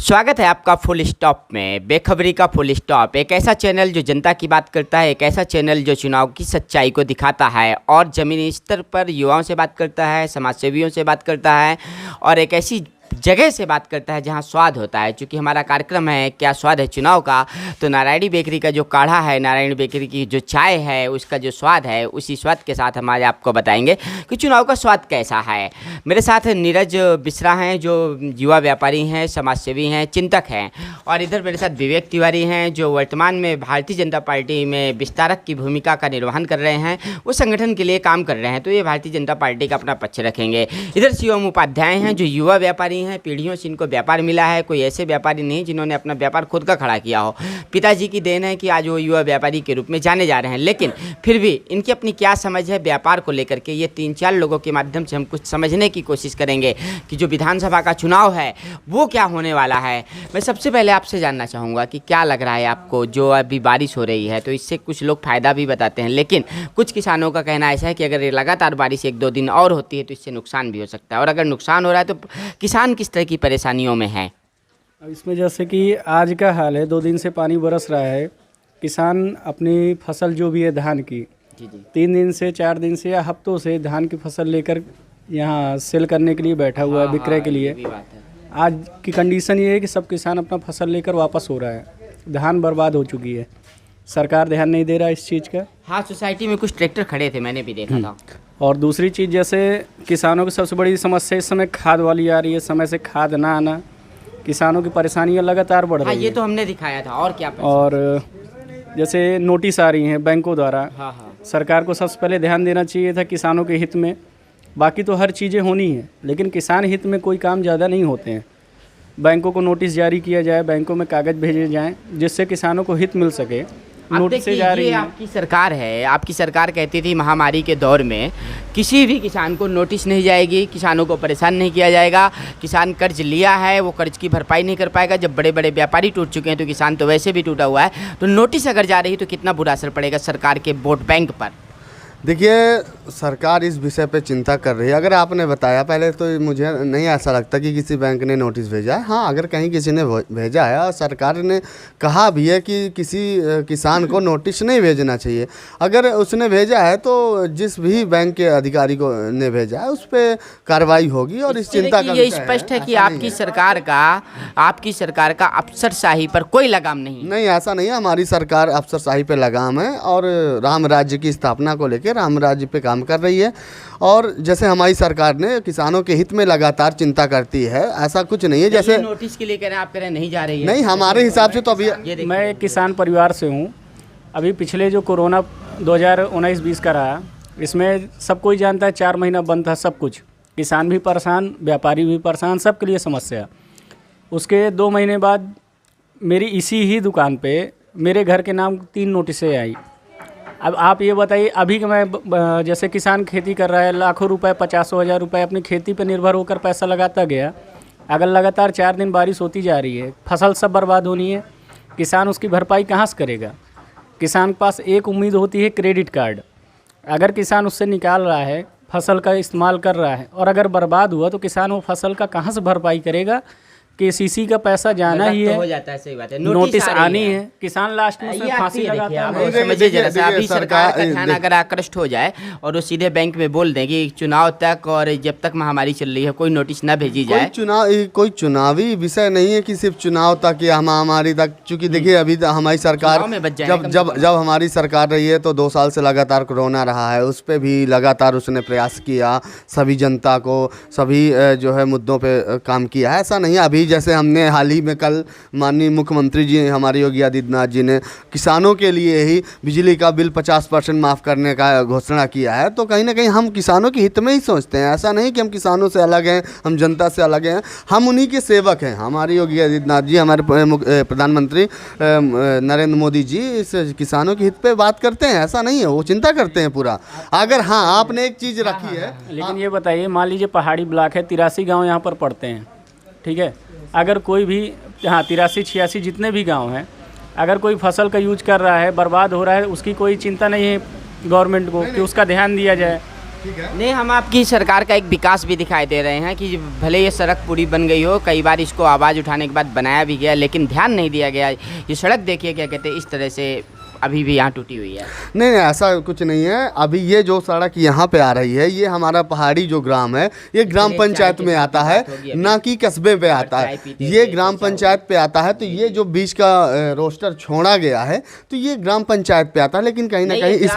स्वागत है आपका फुल स्टॉप में। बेखबरी का फुल स्टॉप एक ऐसा चैनल जो जनता की बात करता है, एक ऐसा चैनल जो चुनाव की सच्चाई को दिखाता है और ज़मीनी स्तर पर युवाओं से बात करता है, समाज सेवियों से बात करता है और एक ऐसी जगह से बात करता है जहां स्वाद होता है। क्योंकि हमारा कार्यक्रम है क्या स्वाद है चुनाव का, तो नारायणी बेकरी का जो काढ़ा है, नारायणी बेकरी की जो चाय है, उसका जो स्वाद है, उसी स्वाद के साथ हम आज आपको बताएंगे कि चुनाव का स्वाद कैसा है। मेरे साथ नीरज बिश्रा हैं जो युवा व्यापारी हैं, समाज सेवी हैं, चिंतक हैं, और इधर मेरे साथ विवेक तिवारी हैं जो वर्तमान में भारतीय जनता पार्टी में विस्तारक की भूमिका का निर्वहन कर रहे हैं, उस संगठन के लिए काम कर रहे हैं, तो ये भारतीय जनता पार्टी का अपना पक्ष रखेंगे। इधर शिवम उपाध्याय हैं जो युवा व्यापारी हैं, पीढ़ियों से इनको व्यापार मिला है, कोई ऐसे व्यापारी नहीं जिन्होंने अपना व्यापार खुद का खड़ा किया हो। पिताजी की देन है कि आज वो युवा व्यापारी के रूप में जाने जा रहे हैं, लेकिन फिर भी इनकी अपनी क्या समझ है व्यापार को लेकर के, ये 3-4 लोगों के माध्यम से हम कुछ समझने की कोशिश करेंगे कि जो विधानसभा का चुनाव है वो क्या होने वाला है। मैं सबसे पहले आपसे जानना चाहूँगा कि क्या लग रहा है आपको, जो अभी बारिश हो रही है तो इससे कुछ लोग फ़ायदा भी बताते हैं, लेकिन कुछ किसानों का कहना ऐसा है कि अगर ये लगातार बारिश 1-2 दिन और होती है तो इससे नुकसान भी हो सकता है, और अगर नुकसान हो रहा है तो किसान किस तरह की परेशानियों में है। अब इसमें जैसे कि आज का हाल है, 2 दिन से पानी बरस रहा है, किसान अपनी फसल जो भी है धान की, 3 दिन से 4 दिन से या हफ्तों से धान की फसल लेकर यहाँ सेल करने के लिए बैठा हुआ है, विक्रय के लिए। आज की कंडीशन ये है कि सब किसान अपना फसल लेकर वापस हो रहा है, धान बर्बाद हो चुकी है, सरकार ध्यान नहीं दे रहा इस चीज़ का। हाँ, सोसाइटी में कुछ ट्रैक्टर खड़े थे, मैंने भी देखा था। और दूसरी चीज़, जैसे किसानों की सबसे बड़ी समस्या इस समय खाद वाली आ रही है, समय से खाद ना आना, किसानों की परेशानियां लगातार बढ़ रही है। ये तो हमने दिखाया था। और क्या और जैसे नोटिस आ रही हैं बैंकों द्वारा, हाँ। सरकार को सबसे पहले ध्यान देना चाहिए था किसानों के हित में। बाकी तो हर चीज़ें होनी है, लेकिन किसान हित में कोई काम ज़्यादा नहीं होते हैं। बैंकों को नोटिस जारी किया जाए, बैंकों में कागज़ भेजे जाएँ जिससे किसानों को हित मिल सके। नोटिस से जा रही है। आपकी सरकार है, आपकी सरकार कहती थी महामारी के दौर में किसी भी किसान को नोटिस नहीं जाएगी, किसानों को परेशान नहीं किया जाएगा। किसान कर्ज लिया है वो कर्ज की भरपाई नहीं कर पाएगा। जब बड़े बड़े व्यापारी टूट चुके हैं तो किसान तो वैसे भी टूटा हुआ है, तो नोटिस अगर जा रही है तो कितना बुरा असर पड़ेगा सरकार के वोट बैंक पर। देखिए, सरकार इस विषय पे चिंता कर रही है। अगर आपने बताया पहले तो मुझे नहीं ऐसा लगता कि किसी बैंक ने नोटिस भेजा है। हाँ, अगर कहीं किसी ने भेजा है और सरकार ने कहा भी है कि किसी किसान को नोटिस नहीं भेजना चाहिए, अगर उसने भेजा है तो जिस भी बैंक के अधिकारी को ने भेजा है उस पर कार्रवाई होगी। और इस चिंता का ये स्पष्ट है कि आपकी सरकार का अफसरशाही पर कोई लगाम नहीं। ऐसा नहीं है। हमारी सरकार अफसरशाही पे लगाम है और राम राज्य की स्थापना को लेकर राम राज्य पे काम कर रही है। और जैसे हमारी सरकार ने किसानों के हित में लगातार चिंता करती है, ऐसा कुछ नहीं है। जैसे नोटिस के लिए कह रहे हैं, आप कह रहे हैं नहीं जा रही है। नहीं, हमारे हिसाब से तो अभी मैं एक किसान परिवार से हूँ। अभी पिछले जो कोरोना 2019-20 का रहा, इसमें सब कोई जानता है 4 महीना बंद था सब कुछ, किसान भी परेशान, व्यापारी भी परेशान, सबके लिए समस्या। उसके 2 महीने बाद मेरी इसी ही दुकान पे मेरे घर के नाम 3 नोटिसें आई। अब आप ये बताइए, अभी कि मैं जैसे किसान खेती कर रहा है, लाखों रुपए, 50,000 रुपए अपनी खेती पर निर्भर होकर पैसा लगाता गया, अगर लगातार 4 दिन बारिश होती जा रही है, फसल सब बर्बाद होनी है, किसान उसकी भरपाई कहाँ से करेगा। किसान के पास एक उम्मीद होती है क्रेडिट कार्ड, अगर किसान उससे निकाल रहा है, फसल का इस्तेमाल कर रहा है और अगर बर्बाद हुआ तो किसान वो फसल का कहाँ से भरपाई करेगा। केसीसी का पैसा जाना ही है, हो जाता है, सही बात है। नोटिस आनी है, किसान लास्ट में उसमें फांसी लगाता है। समझिए जरा सा, अभी सरकार का ध्यान अगर आकृष्ट हो जाए और वो सीधे बैंक में बोल दें कि चुनाव तक और जब तक महामारी चल रही है कोई नोटिस ना भेजी जाए। कोई चुनावी विषय नहीं है कि सिर्फ चुनाव तक या महामारी तक। चूँकि देखिए, अभी हमारी सरकार जब हमारी सरकार रही है तो 2 साल से लगातार कोरोना रहा है, उस पर भी लगातार उसने प्रयास किया, सभी जनता को सभी जो है मुद्दों पर काम किया है। ऐसा नहीं है। अभी जैसे हमने हाल ही में कल माननीय मुख्यमंत्री जी हमारे योगी आदित्यनाथ जी ने किसानों के लिए ही बिजली का बिल 50% माफ़ करने का घोषणा किया है, तो कहीं ना कहीं हम किसानों के हित में ही सोचते हैं। ऐसा नहीं कि हम किसानों से अलग हैं, हम जनता से अलग हैं, हम उन्हीं के सेवक हैं। हमारे योगी आदित्यनाथ जी, हमारे प्रधानमंत्री नरेंद्र मोदी जी इस किसानों के हित पे बात करते हैं, ऐसा नहीं है, वो चिंता करते हैं पूरा। अगर हाँ, आपने एक चीज़ रखी है, लेकिन ये बताइए, मान लीजिए पहाड़ी ब्लॉक है, 83 गाँव यहाँ पर पड़ते हैं, ठीक है। अगर कोई भी, हाँ 83-86 जितने भी गांव हैं, अगर कोई फसल का यूज कर रहा है, बर्बाद हो रहा है, उसकी कोई चिंता नहीं है गवर्नमेंट को कि उसका ध्यान दिया जाए। ठीक है। नहीं, हम आपकी सरकार का एक विकास भी दिखाई दे रहे हैं कि भले ये सड़क पूरी बन गई हो, कई बार इसको आवाज़ उठाने के बाद बनाया भी गया, लेकिन ध्यान नहीं दिया गया। ये सड़क देखिए, क्या कहते हैं, इस तरह से अभी भी यहाँ टूटी हुई है। नहीं नहीं, ऐसा कुछ नहीं है। अभी ये जो सड़क यहाँ पे आ रही है, ये हमारा पहाड़ी जो ग्राम है, ये ग्राम पंचायत में आता है, ना कि कस्बे पे आता है। ये ग्राम पंचायत पे आता है। तो ये जो बीच का रोस्टर छोड़ा गया है, तो ये ग्राम पंचायत पे आता है। लेकिन कहीं ना कहीं इस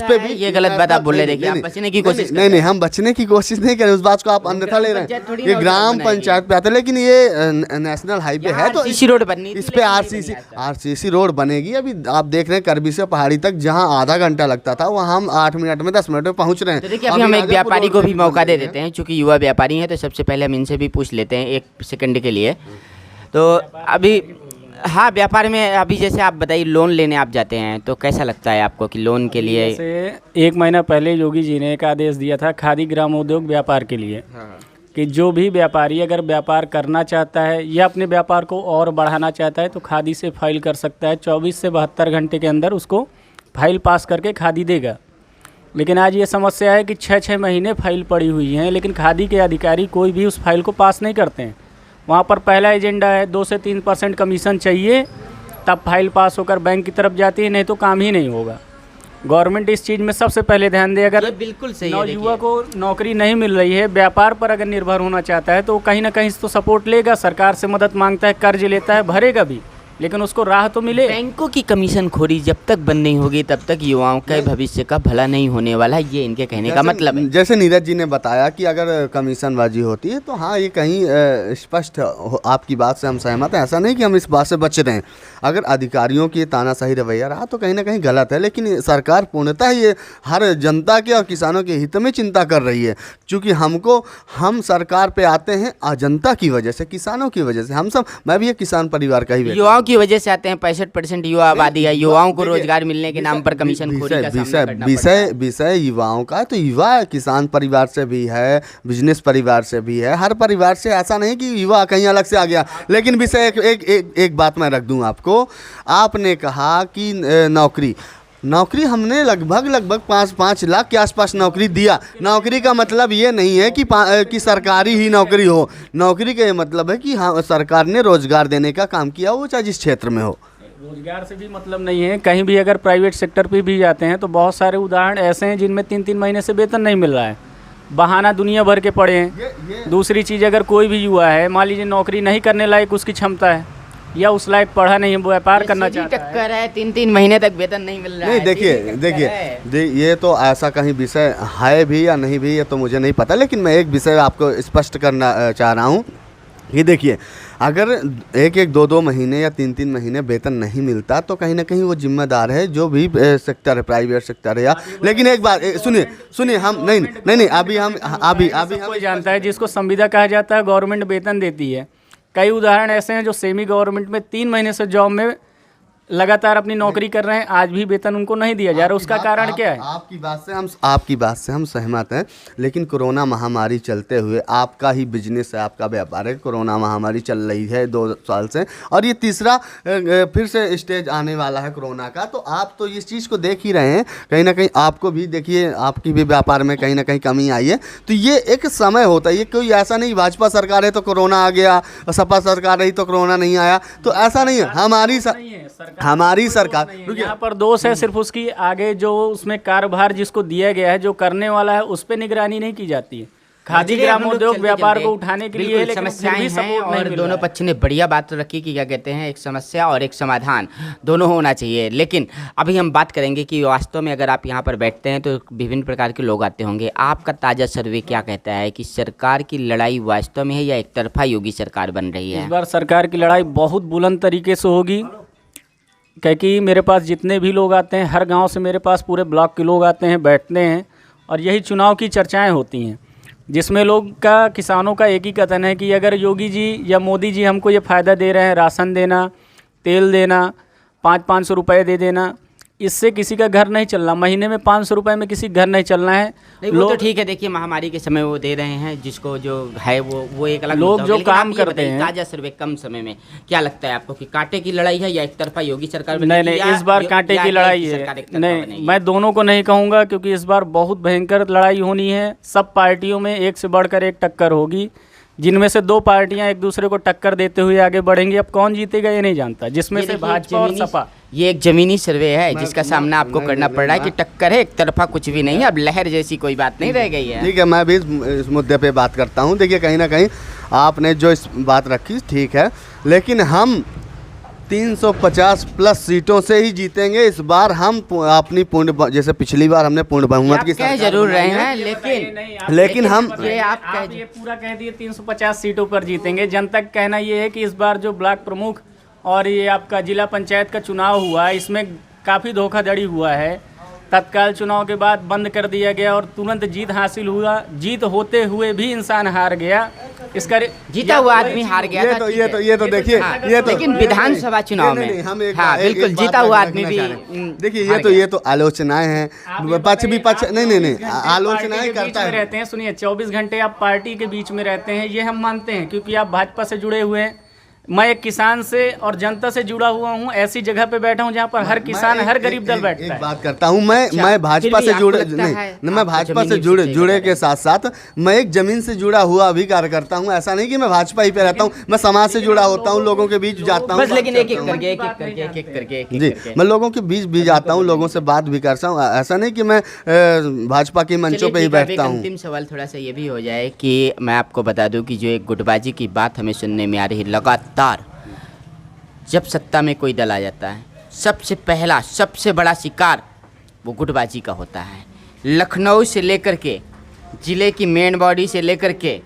पे भी ये गलत बात आप बोल रहे, देखिए आप बचने की कोशिश। नहीं नहीं, हम बचने की कोशिश नहीं करें, उस बात को आप अन्यथा ले रहे हैं। ये ग्राम पंचायत पे आता है, लेकिन ये नेशनल हाईवे है, तो RCC रोड बननी, इस पे आरसीसी रोड बनेगी। अभी आप देख रहे हैं करबी से पहाड़ी तक जहां आधा घंटा लगता था, वहां हम 8 मिनट में 10 मिनट में पहुंच रहे हैं। तो देखिए, अभी हम एक व्यापारी को भी मौका दे देते हैं, क्योंकि युवा व्यापारी हैं, तो सबसे पहले हम इनसे भी पूछ लेते हैं 1 सेकंड के लिए। तो अभी हाँ, व्यापार में अभी जैसे आप बताइए, लोन लेने आप जाते हैं तो कैसा लगता है आपको कि लोन के लिए? जैसे 1 महीना पहले योगी जी ने एक आदेश दिया था खादी ग्रामोद्योग व्यापार के लिए, कि जो भी व्यापारी अगर व्यापार करना चाहता है या अपने व्यापार को और बढ़ाना चाहता है तो खादी से फाइल कर सकता है। 24 से 72 घंटे के अंदर उसको फाइल पास करके खादी देगा। लेकिन आज ये समस्या है कि 6-6 महीने फाइल पड़ी हुई हैं, लेकिन खादी के अधिकारी कोई भी उस फाइल को पास नहीं करते हैं। वहाँ पर पहला एजेंडा है 2 से 3% कमीशन चाहिए, तब फाइल पास होकर बैंक की तरफ जाती है, नहीं तो काम ही नहीं होगा। गवर्नमेंट इस चीज़ में सबसे पहले ध्यान दे। अगर बिल्कुल सही है, नौयुवा को नौकरी नहीं मिल रही है, व्यापार पर अगर निर्भर होना चाहता है, तो कहीं ना कहीं तो सपोर्ट लेगा, सरकार से मदद मांगता है, कर्ज लेता है, भरेगा भी, लेकिन उसको राह तो मिले। बैंकों की कमीशन खोरी जब तक बंद नहीं होगी, तब तक युवाओं के भविष्य का भला नहीं होने वाला, ये इनके कहने का मतलब है। जैसे नीरज जी ने बताया कि अगर कमीशनबाजी होती है, तो हाँ, ये कहीं स्पष्ट आपकी बात से हम सहमत हैं। ऐसा नहीं कि हम इस बात से बच रहे हैं। अगर अधिकारियों की तानाशाही रवैया रहा तो कहीं ना कहीं गलत है, लेकिन सरकार पूर्णतः ये हर जनता के और किसानों के हित में चिंता कर रही है। क्योंकि हम सरकार पे आते हैं जनता की वजह से, किसानों की वजह से। हम सब, मैं भी एक किसान परिवार का ही बेटा, युवाओं की वजह से आते हैं। 65% युवा आबादी है, युवाओं को रोजगार मिलने के नाम पर कमीशन खोरी का सामना करना पड़ता है। विषय युवाओं का, तो युवा किसान परिवार से भी है, बिजनेस परिवार से भी है, हर परिवार से। ऐसा नहीं कि युवा कहीं अलग से आ गया। लेकिन विषय एक बात मैं रख दूं आपको। आपने कहा कि नौकरी हमने लगभग 5 लाख के आसपास नौकरी दिया। नौकरी का मतलब ये नहीं है कि सरकारी ही नौकरी हो। नौकरी का ये मतलब है कि हाँ, सरकार ने रोजगार देने का काम किया, वो चाहे जिस क्षेत्र में हो। रोजगार से भी मतलब नहीं है। कहीं भी अगर प्राइवेट सेक्टर पे भी जाते हैं तो बहुत सारे उदाहरण ऐसे हैं जिनमें 3-3 महीने से वेतन नहीं मिल रहा है। बहाना दुनिया भर के पड़े हैं। दूसरी चीज़, अगर कोई भी युवा है, मान लीजिए नौकरी नहीं करने लायक उसकी क्षमता है, या उस लायक पढ़ा नहीं, व्यापार करना चाहता है, टक्कर है, 3-3 महीने तक वेतन नहीं मिल रहा है। नहीं, देखिए ये तो ऐसा कहीं विषय है भी या नहीं भी, ये तो मुझे नहीं पता। लेकिन मैं एक विषय आपको स्पष्ट करना चाह रहा हूँ। ये देखिए, अगर 1-2 महीने या 3-3 महीने वेतन नहीं मिलता, तो कहीं ना कहीं वो जिम्मेदार है जो भी सेक्टर है, प्राइवेट सेक्टर है या। लेकिन एक बात सुनिए, हम नहीं, अभी हम कोई जानता है जिसको संविदा कहा जाता है, गवर्नमेंट वेतन देती है। कई उदाहरण ऐसे हैं जो सेमी गवर्नमेंट में 3 महीने से जॉब में लगातार अपनी नौकरी कर रहे हैं, आज भी वेतन उनको नहीं दिया जा रहा। उसका कारण क्या है? आपकी बात से हम सहमत हैं। लेकिन कोरोना महामारी चलते हुए आपका ही बिजनेस है, आपका व्यापार है, कोरोना महामारी चल रही है 2 साल से, और ये तीसरा फिर से स्टेज आने वाला है कोरोना का। तो आप तो इस चीज़ को देख ही रहे हैं। कहीं ना कहीं आपको भी देखिए, आपकी भी व्यापार में कहीं ना कहीं कमी आई है। तो ये एक समय होता है, ये कोई ऐसा नहीं भाजपा सरकार है तो कोरोना आ गया, सपा सरकार रही तो कोरोना नहीं आया, तो ऐसा नहीं है। हमारी सरकार यहाँ पर दोष है सिर्फ उसकी, आगे जो उसमें कार्यभार जिसको दिया गया है, जो करने वाला है, उस पर निगरानी नहीं की जाती है। खादी ग्रामोद्योग व्यापार को उठाने के लिए समस्याएं हैं, और दोनों पक्ष ने बढ़िया बात रखी कि क्या कहते हैं, एक समस्या और एक समाधान दोनों होना चाहिए। लेकिन अभी हम बात करेंगे कि वास्तव में अगर आप यहाँ पर बैठते हैं तो विभिन्न प्रकार के लोग आते होंगे। आपका ताज़ा सर्वे क्या कहता है कि सरकार की लड़ाई वास्तव में है या एक तरफा योगी सरकार बन रही है? इस बार सरकार की लड़ाई बहुत बुलंद तरीके से होगी, क्योंकि मेरे पास जितने भी लोग आते हैं, हर गांव से मेरे पास पूरे ब्लॉक के लोग आते हैं, बैठते हैं, और यही चुनाव की चर्चाएं होती हैं, जिसमें लोग का, किसानों का एक ही कथन है कि अगर योगी जी या मोदी जी हमको ये फ़ायदा दे रहे हैं, राशन देना, तेल देना, 500-500 रुपये दे देना, इससे किसी का घर नहीं चलना, महीने में 500 रुपये में किसी घर नहीं चलना है। नहीं वो तो ठीक है, देखिए महामारी के समय वो दे रहे हैं जिसको जो है वो एक अलग लोग मुद्दा जो होगा। लेकिन काम आप ये करते बताइए, हैं। ताजा सर्वे कम समय में क्या लगता है आपको कि कांटे की लड़ाई है या एक तरफा योगी सरकार नहीं बनेगी, नहीं, या इस बार यो- कांटे या की एक लड़ाई सरकार एक है। तरफा नहीं, बनेगी? मैं दोनों को नहीं कहूँगा, क्योंकि इस बार बहुत भयंकर लड़ाई होनी है। सब पार्टियों में एक से बढ़कर एक टक्कर होगी, जिनमें से 2 पार्टियां एक दूसरे को टक्कर देते हुए आगे बढ़ेंगी। अब कौन जीतेगा ये नहीं जानता, जिसमें ये से देखिए, भाजपा और जमीनी- सपा। ये एक जमीनी सर्वे है जिसका सामना आपको करना पड़ रहा है कि टक्कर है, एक तरफा कुछ भी नहीं है, अब लहर जैसी कोई बात नहीं रह गई है। ठीक है, मैं भी इस मुद्दे पे बात करता हूँ। देखिए कहीं ना कहीं आपने जो इस बात रखी ठीक है, लेकिन हम 350 प्लस सीटों से ही जीतेंगे इस बार। हम अपनी जैसे पिछली बार हमने पूर्ण बहुमत की कह सरकार जरूर रहे बनाई है। हैं, लेकिन लेकिन हम ये आप आप ये पूरा कह दिए 350 सीटों पर जीतेंगे। जनता का कहना ये है कि इस बार जो ब्लॉक प्रमुख और ये आपका जिला पंचायत का चुनाव हुआ, इसमें काफ़ी धोखाधड़ी हुआ है। तत्काल चुनाव के बाद बंद कर दिया गया और तुरंत जीत हासिल हुआ। जीत होते हुए भी इंसान हार गया। इसका जीता हुआ आदमी हार गया था, ठीक है। ये तो देखिए, हाँ, ये तो लेकिन विधानसभा चुनाव नहीं, नहीं, में हम एक हाँ एक- बिल्कुल एक जीता बात हुआ रखना आदमी भी चाह रहे हैं। देखिए हार ये गया। तो आलोचनाएं हैं, पक्ष भी पक्ष नहीं आलोचनाएं करता है। रहते हैं। सुनिए, 24 घंटे आप पार्टी के बीच में रहते हैं, ये हम मानते हैं, क्योंकि आप भाजपा से जुड़े हुए हैं। मैं एक किसान से और जनता से जुड़ा हुआ हूँ। ऐसी जगह पे बैठा हूँ जहाँ पर हर किसान, हर गरीब दल बैठता है। एक बात करता हूँ, मैं भाजपा फिर भी से आपको जुड़े लगता नहीं है मैं आपको भाजपा से जमीनी जुड़े सच्चाई जुड़े पता के है। साथ साथ मैं एक जमीन से जुड़ा हुआ भी कार्य करता हूँ। ऐसा नहीं कि मैं भाजपा ही पे रहता हूँ, मैं समाज से जुड़ा होता हूँ, लोगों के बीच जाता हूँ। बस लेकिन एक एक बात करके करता हूँ। जी, मैं लोगों के बीच भी जाता हूँ, लोगों से बात भी करता हूँ। ऐसा नहीं कि मैं भाजपा के मंचों पे ही बैठता हूँ। अंतिम सवाल थोड़ा सा ये भी हो जाए कि मैं आपको बता दूं कि जो एक गुटबाजी की बात हमें सुनने में आ रही है लगातार, जब सत्ता में कोई दल आ जाता है सबसे पहला सबसे बड़ा शिकार वो गुटबाजी का होता है। लखनऊ से लेकर के ज़िले की मेन बॉडी से लेकर के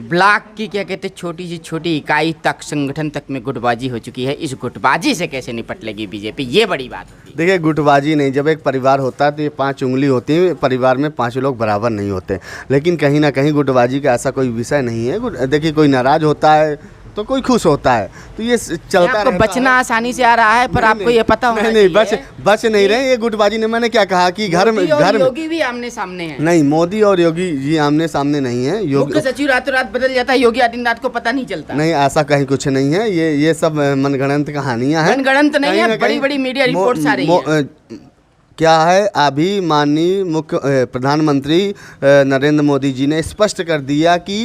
ब्लॉक की क्या कहते हैं छोटी सी छोटी इकाई तक, संगठन तक में गुटबाजी हो चुकी है। इस गुटबाजी से कैसे निपट लेगी बीजेपी, ये बड़ी बात होगी। देखिए गुटबाजी नहीं, जब एक परिवार होता है तो ये 5 उंगली होती है, परिवार में 5 लोग बराबर नहीं होते। लेकिन कहीं ना कहीं गुटबाजी का ऐसा कोई विषय नहीं है। देखिए कोई नाराज होता है तो कोई खुश होता है, तो ये चलता आपको रहता बचना है। आसानी से आ रहा है, पर आपको ये पता होना नहीं चाहिए बच नहीं रहे। ये गुटबाजी ने, मैंने क्या कहा कि घर में योगी भी आमने सामने हैं। नहीं, मोदी और योगी जी आमने सामने नहीं है। मुख्य सचिव रातों रात बदल जाता है, योगी आदित्यनाथ को पता नहीं चलता। नहीं, ऐसा कहीं कुछ नहीं है। ये सब मनगढ़ंत कहानियां हैं। मनगढ़ंत नहीं कहीं है, ना बड़ी कहीं बड़ी मीडिया रिपोर्ट्स आ रही है। क्या है, अभी माननीय प्रधानमंत्री नरेंद्र मोदी जी ने स्पष्ट कर दिया कि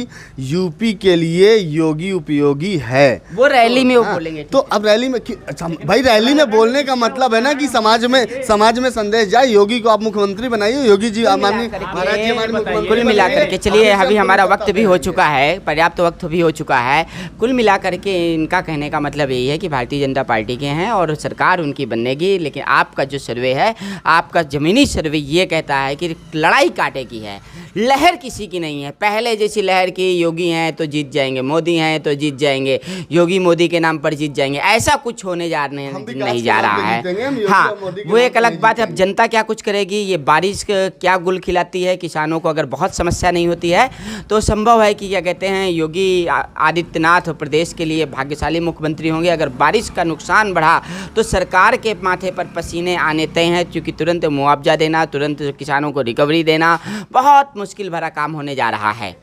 यूपी के लिए योगी उपयोगी है। वो रैली में वो हाँ, बोलेंगे। तो अब रैली में अच्छा भाई, रैली में बोलने का मतलब है ना कि समाज में संदेश जाए। योगी को आप मुख्यमंत्री बनाइए, योगी जी माननीय महाराज जी हमारे मुख्यमंत्री कुल मिलाकर के चलिए, बनाइए। अभी हमारा वक्त भी हो चुका है, पर्याप्त वक्त भी हो चुका है। कुल मिलाकर के इनका कहने का मतलब यही है कि भारतीय जनता पार्टी के हैं और सरकार उनकी बनेगी। लेकिन आपका जो सर्वे है, आपका ज़मीनी सर्वे ये कहता है कि लड़ाई कांटे की है, लहर किसी की नहीं है। पहले जैसी लहर की योगी हैं तो जीत जाएंगे, मोदी हैं तो जीत जाएंगे, योगी मोदी के नाम पर जीत जाएंगे, ऐसा कुछ होने नहीं जा रहा है। हाँ, वो एक अलग बात है। अब जनता क्या कुछ करेगी, ये बारिश क्या गुल खिलाती है। किसानों को अगर बहुत समस्या नहीं होती है तो संभव है कि क्या कहते हैं योगी आदित्यनाथ प्रदेश के लिए भाग्यशाली मुख्यमंत्री होंगे। अगर बारिश का नुकसान बढ़ा तो सरकार के माथे पर पसीने आने तय हैं, क्योंकि तुरंत मुआवजा देना, तुरंत किसानों को रिकवरी देना बहुत मुश्किल भरा काम होने जा रहा है।